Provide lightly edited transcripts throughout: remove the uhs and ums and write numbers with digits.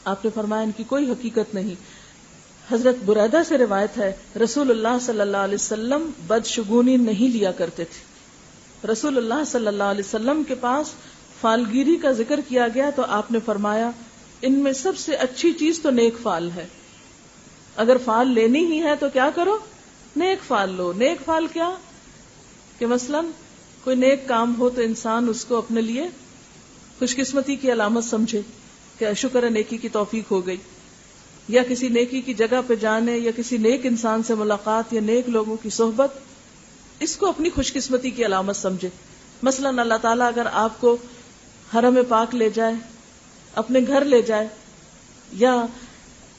آپ نے فرمایا ان کی کوئی حقیقت نہیں. حضرت بریدہ سے روایت ہے رسول اللہ صلی اللہ علیہ وسلم بدشگونی نہیں لیا کرتے تھے. رسول اللہ صلی اللہ علیہ وسلم کے پاس فالگیری کا ذکر کیا گیا تو آپ نے فرمایا ان میں سب سے اچھی چیز تو نیک فال ہے. اگر فال لینی ہی ہے تو کیا کرو؟ نیک فال لو. نیک فال کیا کہ مثلا کوئی نیک کام ہو تو انسان اس کو اپنے لیے خوش قسمتی کی علامت سمجھے کہ شکر ہے نیکی کی توفیق ہو گئی، یا کسی نیکی کی جگہ پہ جانے یا کسی نیک انسان سے ملاقات یا نیک لوگوں کی صحبت، اس کو اپنی خوش قسمتی کی علامت سمجھے. مثلا اللہ تعالیٰ اگر آپ کو حرم پاک لے جائے، اپنے گھر لے جائے، یا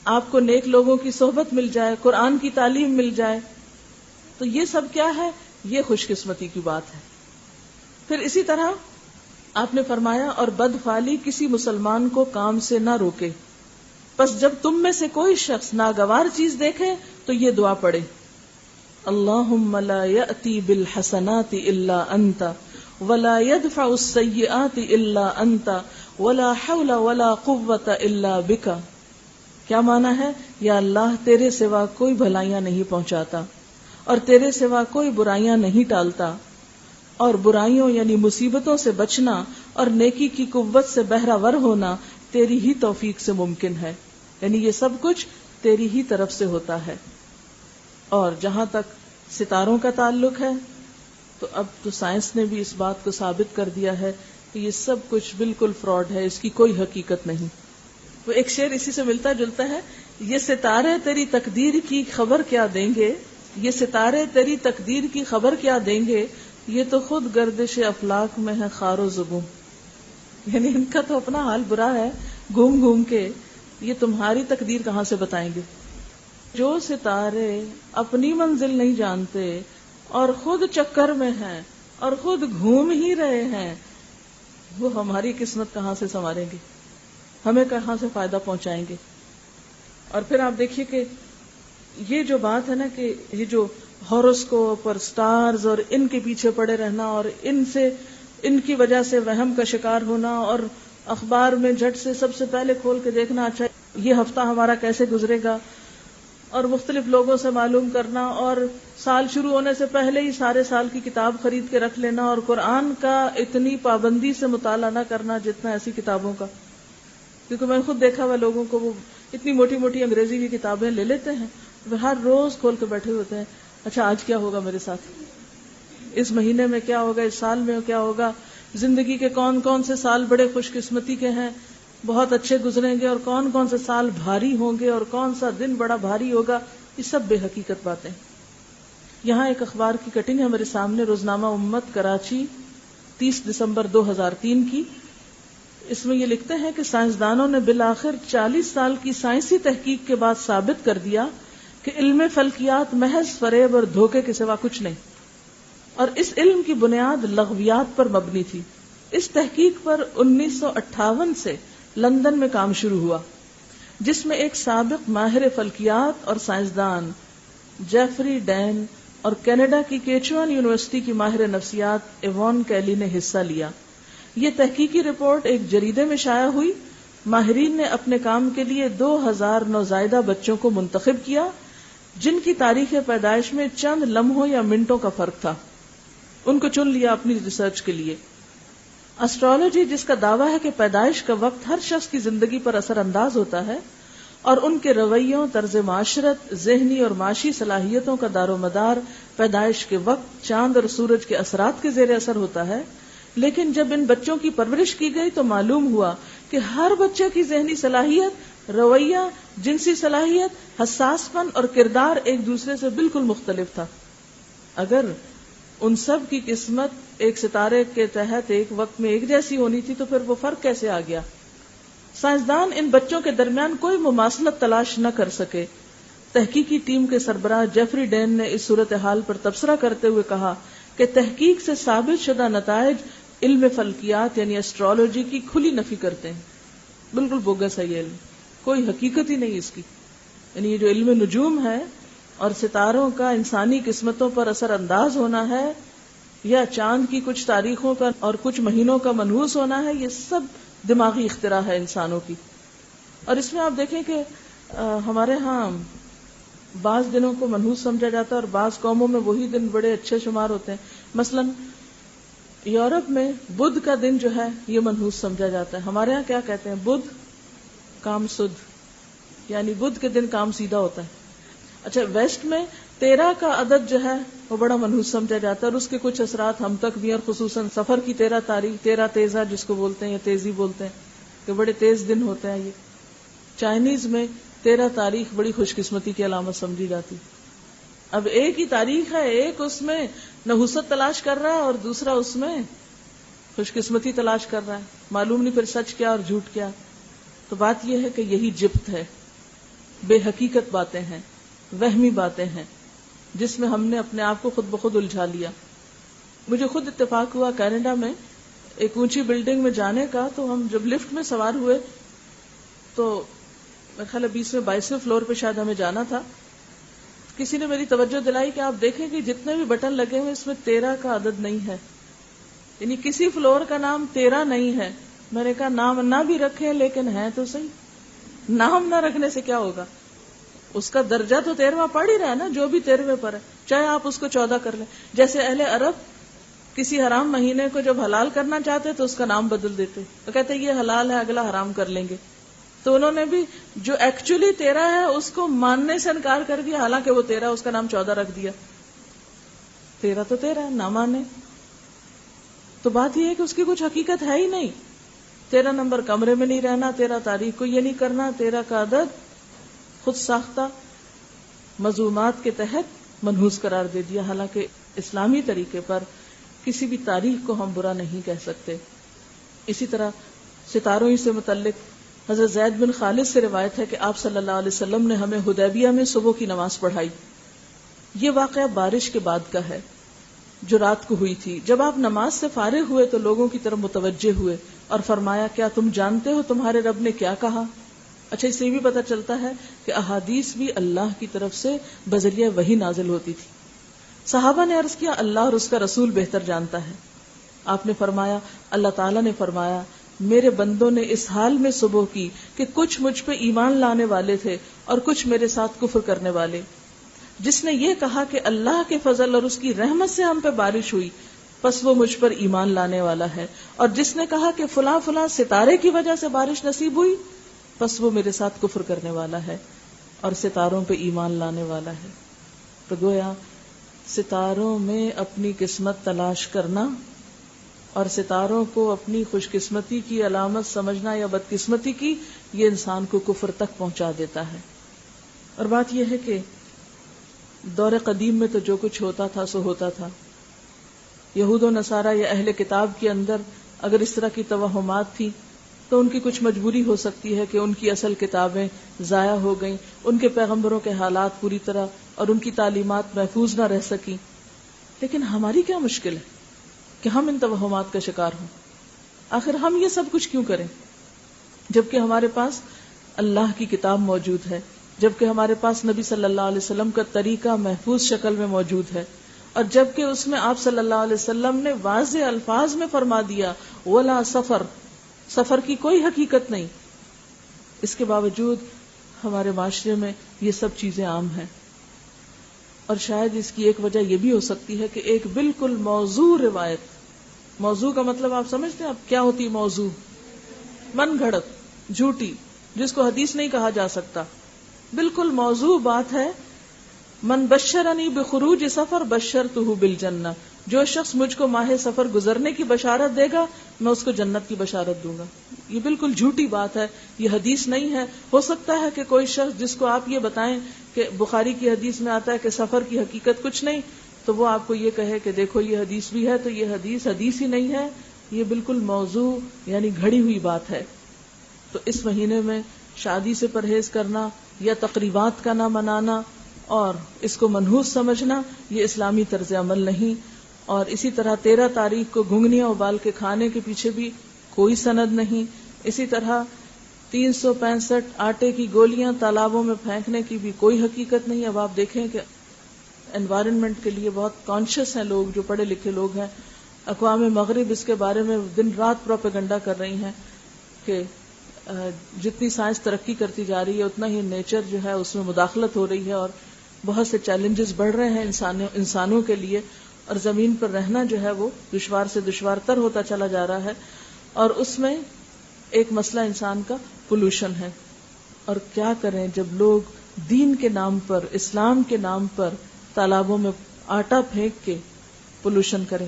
آپ کو نیک لوگوں کی صحبت مل جائے، قرآن کی تعلیم مل جائے، تو یہ سب کیا ہے؟ یہ خوش قسمتی کی بات ہے. پھر اسی طرح آپ نے فرمایا اور بدفعلی کسی مسلمان کو کام سے نہ روکے، پس جب تم میں سے کوئی شخص ناگوار چیز دیکھے تو یہ دعا پڑھے اللہم لا یأتی بالحسنات الا انت ولا يدفع السیئات الا انت ولا حول ولا قوة الا بک. کیا معنی ہے؟ یا اللہ تیرے سوا کوئی بھلائیاں نہیں پہنچاتا اور تیرے سوا کوئی برائیاں نہیں ٹالتا، اور برائیوں یعنی مصیبتوں سے بچنا اور نیکی کی قوت سے بہرہ ور ہونا تیری ہی توفیق سے ممکن ہے، یعنی یہ سب کچھ تیری ہی طرف سے ہوتا ہے. اور جہاں تک ستاروں کا تعلق ہے تو اب تو سائنس نے بھی اس بات کو ثابت کر دیا ہے کہ یہ سب کچھ بالکل فراڈ ہے، اس کی کوئی حقیقت نہیں. وہ ایک شعر اسی سے ملتا جلتا ہے، یہ ستارے تیری تقدیر کی خبر کیا دیں گے، یہ ستارے تیری تقدیر کی خبر کیا دیں گے، یہ تو خود گردش افلاک میں ہے خار و زبوں. یعنی ان کا تو اپنا حال برا ہے، گھوم گھوم کے یہ تمہاری تقدیر کہاں سے بتائیں گے. جو ستارے اپنی منزل نہیں جانتے اور خود چکر میں ہیں اور خود گھوم ہی رہے ہیں، وہ ہماری قسمت کہاں سے سنواریں گے، ہمیں کہاں سے فائدہ پہنچائیں گے. اور پھر آپ دیکھیے کہ یہ جو بات ہے نا کہ یہ جو ہاروسکوپ اور سٹارز اور ان کے پیچھے پڑے رہنا اور ان کی وجہ سے وہم کا شکار ہونا اور اخبار میں جھٹ سے سب سے پہلے کھول کے دیکھنا اچھا یہ ہفتہ ہمارا کیسے گزرے گا، اور مختلف لوگوں سے معلوم کرنا، اور سال شروع ہونے سے پہلے ہی سارے سال کی کتاب خرید کے رکھ لینا، اور قرآن کا اتنی پابندی سے مطالعہ نہ کرنا جتنا ایسی کتابوں کا. کیونکہ میں خود دیکھا ہوا لوگوں کو وہ اتنی موٹی موٹی انگریزی کی کتابیں لے لیتے ہیں، ہر روز کھول کے بیٹھے ہوتے ہیں اچھا آج کیا ہوگا میرے ساتھ، اس مہینے میں کیا ہوگا، اس سال میں کیا ہوگا، زندگی کے کون کون سے سال بڑے خوش قسمتی کے ہیں، بہت اچھے گزریں گے، اور کون کون سے سال بھاری ہوں گے، اور کون سا دن بڑا بھاری ہوگا. یہ سب بے حقیقت باتیں. یہاں ایک اخبار کی کٹنگ ہے میرے سامنے، روزنامہ امت کراچی 30 دسمبر 2003 کی. اس میں یہ لکھتے ہیں کہ سائنسدانوں نے بالآخر 40 سال کی سائنسی تحقیق کے بعد ثابت کر دیا کہ علم فلکیات محض فریب اور دھوکے کے سوا کچھ نہیں، اور اس علم کی بنیاد لغویات پر مبنی تھی. اس تحقیق پر 1958 سے لندن میں کام شروع ہوا، جس میں ایک سابق ماہر فلکیات اور سائنسدان جیفری ڈین اور کینیڈا کی کیچوان یونیورسٹی کی ماہر نفسیات ایوان کیلی نے حصہ لیا. یہ تحقیقی رپورٹ ایک جریدے میں شائع ہوئی. ماہرین نے اپنے کام کے لیے 2000 نوزائیدہ بچوں کو منتخب کیا جن کی تاریخ پیدائش میں چند لمحوں یا منٹوں کا فرق تھا. ان کو چن لیا اپنی ریسرچ کے لیے. اسٹرالوجی، جس کا دعویٰ ہے کہ پیدائش کا وقت ہر شخص کی زندگی پر اثر انداز ہوتا ہے اور ان کے رویوں، طرز معاشرت، ذہنی اور معاشی صلاحیتوں کا دار و مدار پیدائش کے وقت چاند اور سورج کے اثرات کے زیر اثر ہوتا ہے، لیکن جب ان بچوں کی پرورش کی گئی تو معلوم ہوا کہ ہر بچے کی ذہنی صلاحیت، رویہ، جنسی صلاحیت، حساس پن اور کردار ایک دوسرے سے بالکل مختلف تھا. اگر ان سب کی قسمت ایک ستارے کے تحت ایک وقت میں ایک جیسی ہونی تھی تو پھر وہ فرق کیسے آ گیا؟ سائنسدان ان بچوں کے درمیان کوئی مماثلت تلاش نہ کر سکے. تحقیقی ٹیم کے سربراہ جیفری ڈین نے اس صورتحال پر تبصرہ کرتے ہوئے کہا کہ تحقیق سے ثابت شدہ نتائج علم فلکیات یعنی ایسٹرولوجی کی کھلی نفی کرتے ہیں. بالکل بوگس ہے یہ علم، کوئی حقیقت ہی نہیں اس کی. یعنی یہ جو علم نجوم ہے اور ستاروں کا انسانی قسمتوں پر اثر انداز ہونا ہے، یا چاند کی کچھ تاریخوں کا اور کچھ مہینوں کا منحوس ہونا ہے، یہ سب دماغی اختراع ہے انسانوں کی. اور اس میں آپ دیکھیں کہ ہمارے ہاں بعض دنوں کو منحوس سمجھا جاتا ہے اور بعض قوموں میں وہی دن بڑے اچھے شمار ہوتے ہیں. مثلا یورپ میں بدھ کا دن جو ہے یہ منحوس سمجھا جاتا ہے. ہمارے ہاں کیا کہتے ہیں؟ بدھ کام سدھ، یعنی بدھ کے دن کام سیدھا ہوتا ہے. اچھا ویسٹ میں 13 کا عدد جو ہے وہ بڑا منحوس سمجھا جاتا ہے اور اس کے کچھ اثرات ہم تک بھی، اور خصوصاً سفر کی 13 تاریخ 13 تیزہ جس کو بولتے ہیں یا تیزی بولتے ہیں کہ بڑے تیز دن ہوتے ہیں. یہ چائنیز میں 13 تاریخ بڑی خوش قسمتی کی علامت سمجھی جاتی. اب ایک ہی تاریخ ہے، ایک اس میں نحوست تلاش کر رہا ہے اور دوسرا اس میں خوش قسمتی تلاش کر رہا ہے. معلوم نہیں پھر سچ کیا اور جھوٹ کیا. تو بات یہ ہے کہ یہی جبت ہے، بے حقیقت باتیں ہیں، وہمی باتیں ہیں جس میں ہم نے اپنے آپ کو خود بخود الجھا لیا. مجھے خود اتفاق ہوا کینیڈا میں ایک اونچی بلڈنگ میں جانے کا. تو ہم جب لفٹ میں سوار ہوئے تو میرے خیال 20ویں 22ویں فلور پہ شاید ہمیں جانا تھا. کسی نے میری توجہ دلائی کہ آپ دیکھیں کہ جتنے بھی بٹن لگے ہوئے اس میں 13 کا عدد نہیں ہے، یعنی کسی فلور کا نام 13 نہیں ہے. میں نے کہا نام نہ بھی رکھیں لیکن ہے تو صحیح. نام نہ رکھنے سے کیا ہوگا؟ اس کا درجہ تو 13واں پڑھ ہی رہا ہے نا، جو بھی 13ویں پر ہے، چاہے آپ اس کو 14 کر لیں. جیسے اہل عرب کسی حرام مہینے کو جب حلال کرنا چاہتے تو اس کا نام بدل دیتے، تو کہتے یہ حلال ہے اگلا حرام کر لیں گے. تو انہوں نے بھی جو ایکچولی 13 ہے اس کو ماننے سے انکار کر دیا، حالانکہ وہ 13 اس کا نام 14 رکھ دیا. 13 تو 13 ہے، نہ مانے. تو بات یہ ہے کہ اس کی کچھ حقیقت ہے ہی نہیں. 13 نمبر کمرے میں نہیں رہنا، 13 تاریخ کو یہ نہیں کرنا، 13 کا عدد خود ساختہ مذمومات کے تحت منحوس قرار دے دیا. حالانکہ اسلامی طریقے پر کسی بھی تاریخ کو ہم برا نہیں کہہ سکتے. اسی طرح ستاروں ہی سے متعلق حضرت زید بن خالد سے روایت ہے کہ آپ صلی اللہ علیہ وسلم نے ہمیں حدیبیہ میں صبح کی نماز پڑھائی. یہ واقعہ بارش کے بعد کا ہے جو رات کو ہوئی تھی. جب آپ نماز سے فارغ ہوئے تو لوگوں کی طرف متوجہ ہوئے اور فرمایا کیا تم جانتے ہو تمہارے رب نے کیا کہا؟ اچھا اس سے بھی پتہ چلتا ہے کہ احادیث بھی اللہ کی طرف سے بذریعہ وحی نازل ہوتی تھی. صحابہ نے عرض کیا اللہ اور اس کا رسول بہتر جانتا ہے. آپ نے فرمایا اللہ تعالیٰ نے فرمایا میرے بندوں نے اس حال میں صبح کی کہ کچھ مجھ پہ ایمان لانے والے تھے اور کچھ میرے ساتھ کفر کرنے والے. جس نے یہ کہا کہ اللہ کے فضل اور اس کی رحمت سے ہم پہ بارش ہوئی پس وہ مجھ پر ایمان لانے والا ہے، اور جس نے کہا کہ فلاں فلاں ستارے کی وجہ سے بارش نصیب ہوئی پس وہ میرے ساتھ کفر کرنے والا ہے اور ستاروں پہ ایمان لانے والا ہے. تو گویا ستاروں میں اپنی قسمت تلاش کرنا اور ستاروں کو اپنی خوش قسمتی کی علامت سمجھنا یا بدقسمتی کی، یہ انسان کو کفر تک پہنچا دیتا ہے. اور بات یہ ہے کہ دور قدیم میں تو جو کچھ ہوتا تھا سو ہوتا تھا. یہود و نصارہ یا اہل کتاب کے اندر اگر اس طرح کی توہمات تھی تو ان کی کچھ مجبوری ہو سکتی ہے کہ ان کی اصل کتابیں ضائع ہو گئیں، ان کے پیغمبروں کے حالات پوری طرح اور ان کی تعلیمات محفوظ نہ رہ سکیں. لیکن ہماری کیا مشکل ہے کہ ہم ان توہمات کا شکار ہوں؟ آخر ہم یہ سب کچھ کیوں کریں جبکہ ہمارے پاس اللہ کی کتاب موجود ہے، جبکہ ہمارے پاس نبی صلی اللہ علیہ وسلم کا طریقہ محفوظ شکل میں موجود ہے، اور جبکہ اس میں آپ صلی اللہ علیہ وسلم نے واضح الفاظ میں فرما دیا ولا سفر، سفر کی کوئی حقیقت نہیں. اس کے باوجود ہمارے معاشرے میں یہ سب چیزیں عام ہیں. اور شاید اس کی ایک وجہ یہ بھی ہو سکتی ہے کہ ایک بالکل موضوع روایت، موضوع کا مطلب آپ سمجھتے ہیں اب کیا ہوتی موضوع؟ من گھڑت، جھوٹی، جس کو حدیث نہیں کہا جا سکتا. بالکل موضوع بات ہے. من بشرنی بخروج سفر بشرتہ بالجنہ، جو شخص مجھ کو ماہ سفر گزرنے کی بشارت دے گا میں اس کو جنت کی بشارت دوں گا. یہ بالکل جھوٹی بات ہے، یہ حدیث نہیں ہے. ہو سکتا ہے کہ کوئی شخص جس کو آپ یہ بتائیں کہ بخاری کی حدیث میں آتا ہے کہ سفر کی حقیقت کچھ نہیں، تو وہ آپ کو یہ کہے کہ دیکھو یہ حدیث بھی ہے تو یہ حدیث ہی نہیں ہے، یہ بالکل موضوع یعنی گھڑی ہوئی بات ہے. تو اس مہینے میں شادی سے پرہیز کرنا یا تقریبات کا نہ منانا اور اس کو منحوس سمجھنا یہ اسلامی طرز عمل نہیں. اور اسی طرح 13 تاریخ کو گھنگنیاں ابال کے کھانے کے پیچھے بھی کوئی سند نہیں. اسی طرح 365 آٹے کی گولیاں تالابوں میں پھینکنے کی بھی کوئی حقیقت نہیں. اب آپ دیکھیں کہ انوائرنمنٹ کے لیے بہت کانشیس ہیں لوگ، جو پڑھے لکھے لوگ ہیں. اقوام مغرب اس کے بارے میں دن رات پروپیگنڈا کر رہی ہیں کہ جتنی سائنس ترقی کرتی جا رہی ہے اتنا ہی نیچر جو ہے اس میں مداخلت ہو رہی ہے، اور بہت سے چیلنجز بڑھ رہے ہیں انسانوں کے لیے، اور زمین پر رہنا جو ہے وہ دشوار سے دشوار تر ہوتا چلا جا رہا ہے. اور اس میں ایک مسئلہ انسان کا پولوشن ہے. اور کیا کریں جب لوگ دین کے نام پر، اسلام کے نام پر تالابوں میں آٹا پھینک کے پولوشن کریں.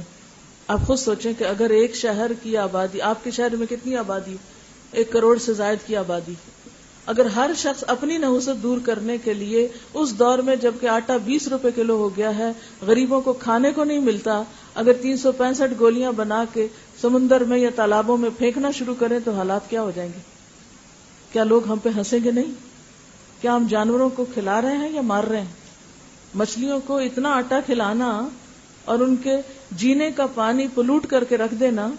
آپ خود سوچیں کہ اگر ایک شہر کی آبادی، آپ کے شہر میں کتنی آبادی، 1 کروڑ سے زائد کی آبادی، اگر ہر شخص اپنی نحوست دور کرنے کے لیے اس دور میں جب کہ آٹا 20 روپے کلو ہو گیا ہے، غریبوں کو کھانے کو نہیں ملتا، اگر 365 گولیاں بنا کے سمندر میں یا تالابوں میں پھینکنا شروع کریں تو حالات کیا ہو جائیں گے؟ کیا لوگ ہم پہ ہنسیں گے نہیں؟ کیا ہم جانوروں کو کھلا رہے ہیں یا مار رہے ہیں؟ مچھلیوں کو اتنا آٹا کھلانا اور ان کے جینے کا پانی پلوٹ کر کے رکھ دینا،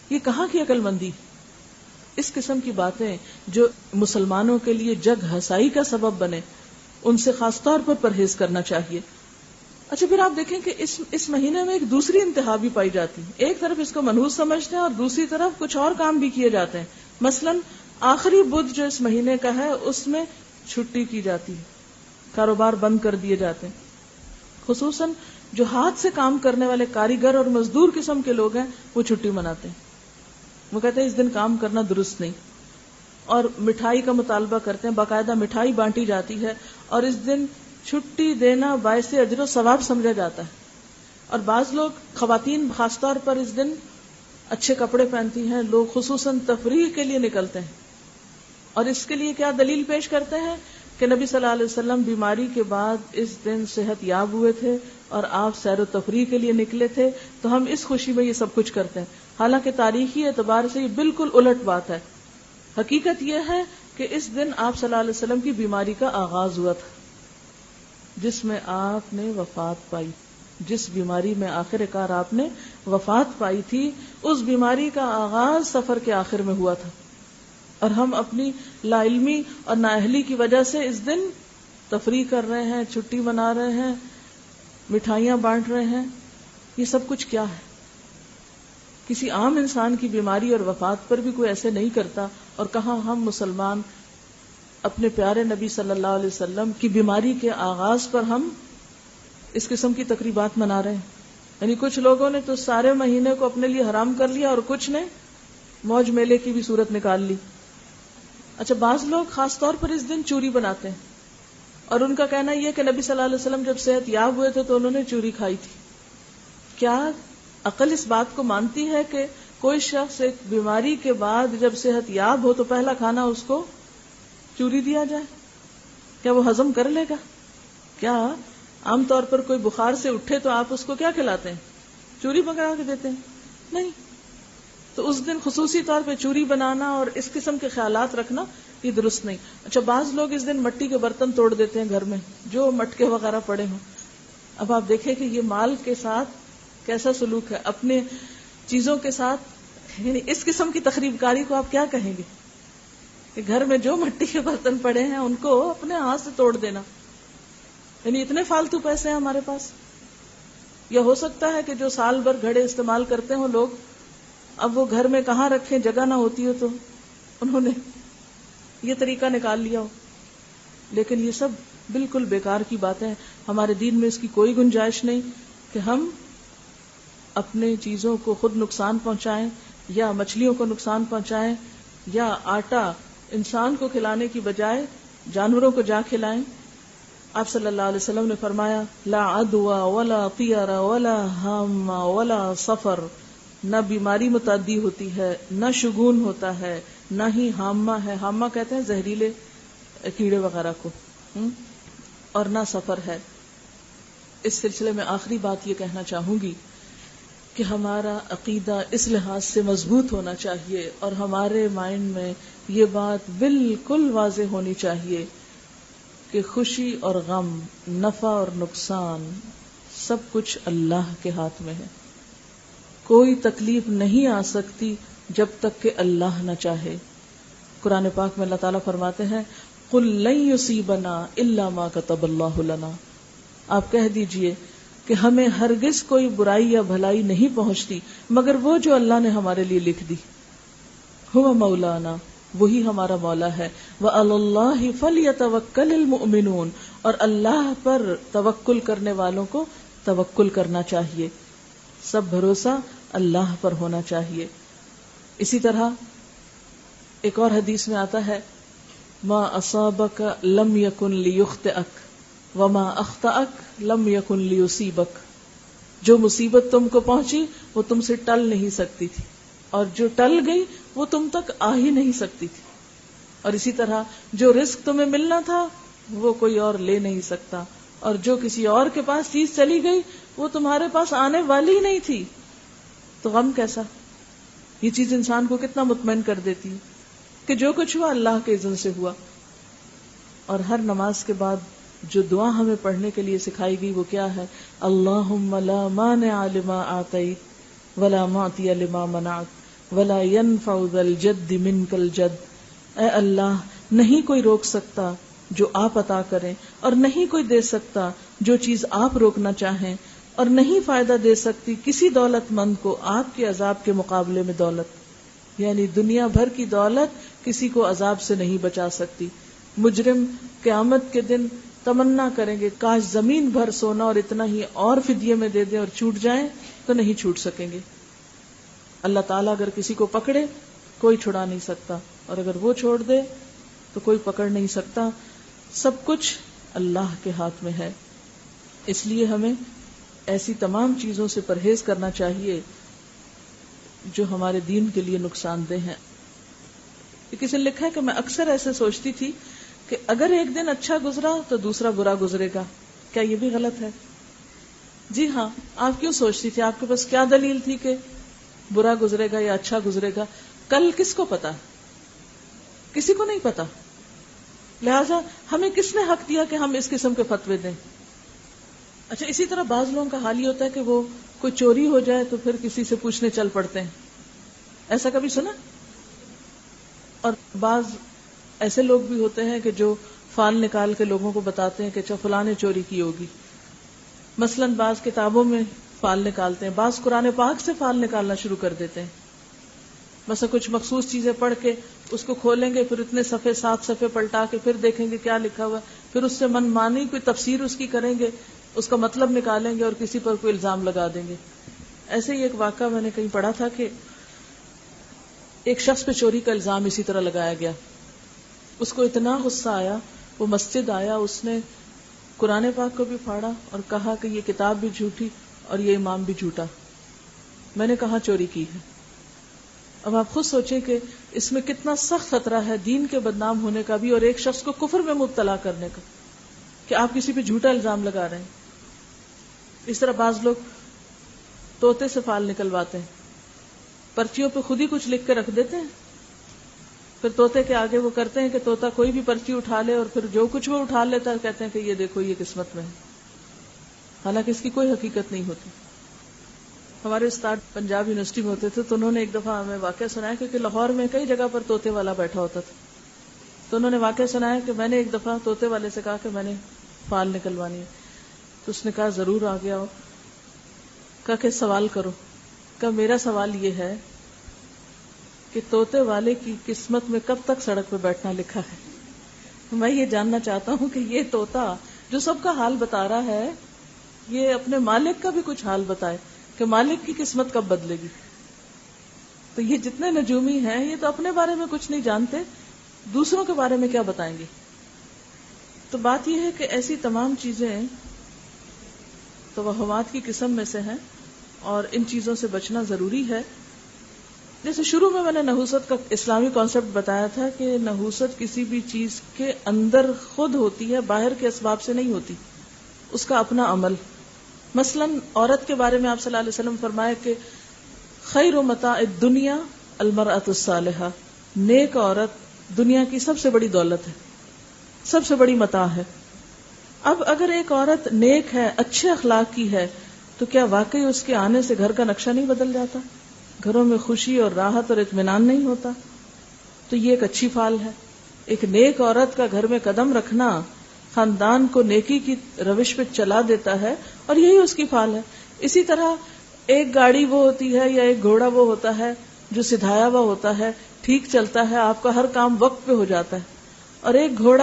یہ کہاں کی عقل مندی؟ اس قسم کی باتیں جو مسلمانوں کے لیے جگ ہنسائی کا سبب بنے، ان سے خاص طور پر پرہیز کرنا چاہیے. اچھا، پھر آپ دیکھیں کہ اس مہینے میں ایک دوسری انتہا بھی پائی جاتی ہے. ایک طرف اس کو منحوس سمجھتے ہیں اور دوسری طرف کچھ اور کام بھی کیے جاتے ہیں. مثلا آخری بدھ جو اس مہینے کا ہے اس میں چھٹی کی جاتی ہے، کاروبار بند کر دیے جاتے ہیں. خصوصاً جو ہاتھ سے کام کرنے والے کاریگر اور مزدور قسم کے لوگ ہیں وہ چھٹی مناتے ہیں. وہ کہتے ہیں اس دن کام کرنا درست نہیں. اور مٹھائی کا مطالبہ کرتے ہیں، باقاعدہ مٹھائی بانٹی جاتی ہے اور اس دن چھٹی دینا باعث اجر و ثواب سمجھا جاتا ہے. اور بعض لوگ، خواتین خاص طور پر، اس دن اچھے کپڑے پہنتی ہیں. لوگ خصوصاً تفریح کے لیے نکلتے ہیں اور اس کے لیے کیا دلیل پیش کرتے ہیں کہ نبی صلی اللہ علیہ وسلم بیماری کے بعد اس دن صحت یاب ہوئے تھے اور آپ سیر و تفریح کے لیے نکلے تھے، تو ہم اس خوشی میں یہ سب کچھ کرتے ہیں. حالانکہ تاریخی اعتبار سے یہ بالکل الٹ بات ہے. حقیقت یہ ہے کہ اس دن آپ صلی اللہ علیہ وسلم کی بیماری کا آغاز ہوا تھا، جس میں آپ نے وفات پائی. جس بیماری میں آخر کار آپ نے وفات پائی تھی، اس بیماری کا آغاز سفر کے آخر میں ہوا تھا. اور ہم اپنی لا علمی اور نااہلی کی وجہ سے اس دن تفریح کر رہے ہیں، چھٹی منا رہے ہیں، مٹھائیاں بانٹ رہے ہیں. یہ سب کچھ کیا ہے؟ کسی عام انسان کی بیماری اور وفات پر بھی کوئی ایسے نہیں کرتا، اور کہاں ہم مسلمان اپنے پیارے نبی صلی اللہ علیہ وسلم کی بیماری کے آغاز پر ہم اس قسم کی تقریبات منا رہے ہیں. یعنی کچھ لوگوں نے تو سارے مہینے کو اپنے لیے حرام کر لیا اور کچھ نے موج میلے کی بھی صورت نکال لی. اچھا، بعض لوگ خاص طور پر اس دن چوری بناتے ہیں اور ان کا کہنا یہ کہ نبی صلی اللہ علیہ وسلم جب صحت یاب ہوئے تھے تو انہوں نے چوری کھائی تھی. کیا عقل اس بات کو مانتی ہے کہ کوئی شخص ایک بیماری کے بعد جب صحت یاب ہو تو پہلا کھانا اس کو چوری دیا جائے؟ کیا وہ ہضم کر لے گا؟ کیا عام طور پر کوئی بخار سے اٹھے تو آپ اس کو کیا کھلاتے ہیں؟ چوری پکا کے دیتے ہیں؟ نہیں. تو اس دن خصوصی طور پہ چوری بنانا اور اس قسم کے خیالات رکھنا یہ درست نہیں. اچھا، بعض لوگ اس دن مٹی کے برتن توڑ دیتے ہیں گھر میں، جو مٹکے وغیرہ پڑے ہوں. اب آپ دیکھیں کہ یہ مال کے ساتھ کیسا سلوک ہے، اپنے چیزوں کے ساتھ. یعنی اس قسم کی تخریب کاری کو آپ کیا کہیں گے کہ گھر میں جو مٹی کے برتن پڑے ہیں ان کو اپنے ہاتھ سے توڑ دینا؟ یعنی اتنے فالتو پیسے ہیں ہمارے پاس. یا ہو سکتا ہے کہ جو سال بھر گھڑے استعمال کرتے ہوں لوگ، اب وہ گھر میں کہاں رکھیں، جگہ نہ ہوتی ہو تو انہوں نے یہ طریقہ نکال لیا ہو. لیکن یہ سب بالکل بیکار کی باتیں ہیں. ہمارے دین میں اس کی کوئی گنجائش نہیں کہ ہم اپنے چیزوں کو خود نقصان پہنچائیں یا مچھلیوں کو نقصان پہنچائیں یا آٹا انسان کو کھلانے کی بجائے جانوروں کو جا کھلائیں. آپ صلی اللہ علیہ وسلم نے فرمایا، لا عدوى ولا طیر ولا ہام ولا سفر. نہ بیماری متعدی ہوتی ہے، نہ شگون ہوتا ہے، نہ ہی ہامہ ہے. ہامہ کہتے ہیں زہریلے کیڑے وغیرہ کو، اور نہ سفر ہے. اس سلسلے میں آخری بات یہ کہنا چاہوں گی کہ ہمارا عقیدہ اس لحاظ سے مضبوط ہونا چاہیے اور ہمارے مائنڈ میں یہ بات بالکل واضح ہونی چاہیے کہ خوشی اور غم، نفع اور نقصان، سب کچھ اللہ کے ہاتھ میں ہے. کوئی تکلیف نہیں آ سکتی جب تک کہ اللہ نہ چاہے. قرآن پاک میں اللہ تعالیٰ فرماتے ہیں، قُلْ لَن يُصِيبَنَا إِلَّا مَا كَتَبَ اللَّهُ لَنَا. آپ کہہ دیجئے کہ ہمیں ہرگز کوئی برائی یا بھلائی نہیں پہنچتی مگر وہ جو اللہ نے ہمارے لیے لکھ دی. هُوَ مَوْلَانَا وہی ہمارا مولا ہے. وَعَلَى اللَّهِ فَلْيَتَوَكَّلِ الْمُؤْمِنُونَ، اور اللہ پر توکل کرنے والوں کو توکل کرنا چاہیے، سب بھروسہ اللہ پر ہونا چاہیے. اسی طرح ایک اور حدیث میں آتا ہے ما اصابک لم یکن لیخطئک وما اخطأک لم یکن لیصیبک، جو مصیبت تم کو پہنچی وہ تم سے ٹل نہیں سکتی تھی، اور جو ٹل گئی وہ تم تک آ ہی نہیں سکتی تھی. اور اسی طرح جو رزق تمہیں ملنا تھا وہ کوئی اور لے نہیں سکتا، اور جو کسی اور کے پاس چیز چلی گئی وہ تمہارے پاس آنے والی ہی نہیں تھی. تو غم کیسا؟ یہ چیز انسان کو کتنا مطمئن کر دیتی ہے کہ جو کچھ ہوا اللہ کے اذن سے ہوا. اور ہر نماز کے بعد جو دعا ہمیں پڑھنے کے لیے سکھائی گئی وہ کیا ہے؟ اللہم لا مانع لما آتیت ولا معطی لما منعت ولا ينفع ذا الجد منک الجد. اے اللہ، نہیں کوئی روک سکتا جو آپ عطا کریں، اور نہیں کوئی دے سکتا جو چیز آپ روکنا چاہیں، اور نہیں فائدہ دے سکتی کسی دولت مند کو آپ کے عذاب کے مقابلے میں دولت. یعنی دنیا بھر کی دولت کسی کو عذاب سے نہیں بچا سکتی. مجرم قیامت کے دن تمنا کریں گے کاش زمین بھر سونا اور اتنا ہی اور فدیے میں دے دیں اور چھوٹ جائیں، تو نہیں چھوٹ سکیں گے. اللہ تعالیٰ اگر کسی کو پکڑے کوئی چھڑا نہیں سکتا، اور اگر وہ چھوڑ دے تو کوئی پکڑ نہیں سکتا. سب کچھ اللہ کے ہاتھ میں ہے. اس لیے ہمیں ایسی تمام چیزوں سے پرہیز کرنا چاہیے جو ہمارے دین کے لیے نقصان دہ ہیں. کسی نے لکھا ہے کہ میں اکثر ایسے سوچتی تھی کہ اگر ایک دن اچھا گزرا تو دوسرا برا گزرے گا. کیا یہ بھی غلط ہے؟ جی ہاں. آپ کیوں سوچتی تھی؟ آپ کے پاس کیا دلیل تھی کہ برا گزرے گا یا اچھا گزرے گا؟ کل کس کو پتا؟ کسی کو نہیں پتا. لہذا ہمیں کس نے حق دیا کہ ہم اس قسم کے فتوے دیں؟ اچھا، اسی طرح بعض لوگوں کا حال یہ ہوتا ہے کہ وہ کوئی چوری ہو جائے تو پھر کسی سے پوچھنے چل پڑتے ہیں. ایسا کبھی سنا؟ اور بعض ایسے لوگ بھی ہوتے ہیں کہ جو فال نکال کے لوگوں کو بتاتے ہیں کہ اچھا فلاں نے چوری کی ہوگی. مثلا بعض کتابوں میں فال نکالتے ہیں، بعض قرآن پاک سے فال نکالنا شروع کر دیتے ہیں. مثلا کچھ مخصوص چیزیں پڑھ کے اس کو کھولیں گے، پھر اتنے صفحے 7 صفحے پلٹا کے پھر دیکھیں گے کیا لکھا ہوا، پھر اس سے من مانی کوئی تفسیر اس کی کریں گے، اس کا مطلب نکالیں گے اور کسی پر کوئی الزام لگا دیں گے. ایسے ہی ایک واقعہ میں نے کہیں پڑھا تھا کہ ایک شخص پہ چوری کا الزام اسی طرح لگایا گیا. اس کو اتنا غصہ آیا، وہ مسجد آیا، اس نے قرآن پاک کو بھی پھاڑا اور کہا کہ یہ کتاب بھی جھوٹی اور یہ امام بھی جھوٹا. میں نے کہا چوری کی ہے. اب آپ خود سوچیں کہ اس میں کتنا سخت خطرہ ہے دین کے بدنام ہونے کا بھی، اور ایک شخص کو کفر میں مبتلا کرنے کا، کہ آپ کسی پہ جھوٹا الزام لگا رہے ہیں. اس طرح بعض لوگ طوطے سے فال نکلواتے ہیں، پرچیوں پہ خود ہی کچھ لکھ کے رکھ دیتے ہیں، پھر طوطے کے آگے وہ کرتے ہیں کہ طوطا کوئی بھی پرچی اٹھا لے اور پھر جو کچھ وہ اٹھا لیتا ہے کہتے ہیں کہ یہ دیکھو یہ قسمت میں ہے، حالانکہ اس کی کوئی حقیقت نہیں ہوتی. ہمارے استاد پنجاب یونیورسٹی میں ہوتے تھے تو انہوں نے ایک دفعہ ہمیں واقعہ سنایا کہ لاہور میں کئی جگہ پر طوطے والا بیٹھا ہوتا تھا. تو انہوں نے واقعہ سنایا کہ میں نے ایک دفعہ طوطے والے سے کہا کہ میں نے فال نکلوانی ہے. تو اس نے کہا ضرور آ گیا ہو. کہا کہ سوال کرو. کہا میرا سوال یہ ہے کہ طوطے والے کی قسمت میں کب تک سڑک پہ بیٹھنا لکھا ہے؟ میں یہ جاننا چاہتا ہوں کہ یہ طوطا جو سب کا حال بتا رہا ہے یہ اپنے مالک کا بھی کچھ حال بتائے کہ مالک کی قسمت کب بدلے گی. تو یہ جتنے نجومی ہیں یہ تو اپنے بارے میں کچھ نہیں جانتے، دوسروں کے بارے میں کیا بتائیں گے. تو بات یہ ہے کہ ایسی تمام چیزیں توہمات کی قسم میں سے ہیں اور ان چیزوں سے بچنا ضروری ہے. جیسے شروع میں نے نحوست کا اسلامی کانسیپٹ بتایا تھا کہ نحوست کسی بھی چیز کے اندر خود ہوتی ہے، باہر کے اسباب سے نہیں ہوتی، اس کا اپنا عمل. مثلا عورت کے بارے میں آپ صلی اللہ علیہ وسلم فرمایا کہ خیر متاع الدنیا المرأة الصالحہ، نیک عورت دنیا کی سب سے بڑی دولت ہے، سب سے بڑی متاع ہے. اب اگر ایک عورت نیک ہے، اچھے اخلاق کی ہے، تو کیا واقعی اس کے آنے سے گھر کا نقشہ نہیں بدل جاتا؟ گھروں میں خوشی اور راحت اور اطمینان نہیں ہوتا؟ تو یہ ایک اچھی فال ہے. ایک نیک عورت کا گھر میں قدم رکھنا خاندان کو نیکی کی روش پہ چلا دیتا ہے اور یہی اس کی فال ہے. اسی طرح ایک گاڑی وہ ہوتی ہے یا ایک گھوڑا وہ ہوتا ہے جو سدھایا ہوا ہوتا ہے ٹھیک چلتا ہے، آپ کا ہر کام وقت پہ ہو جاتا ہے، اور ایک گھوڑا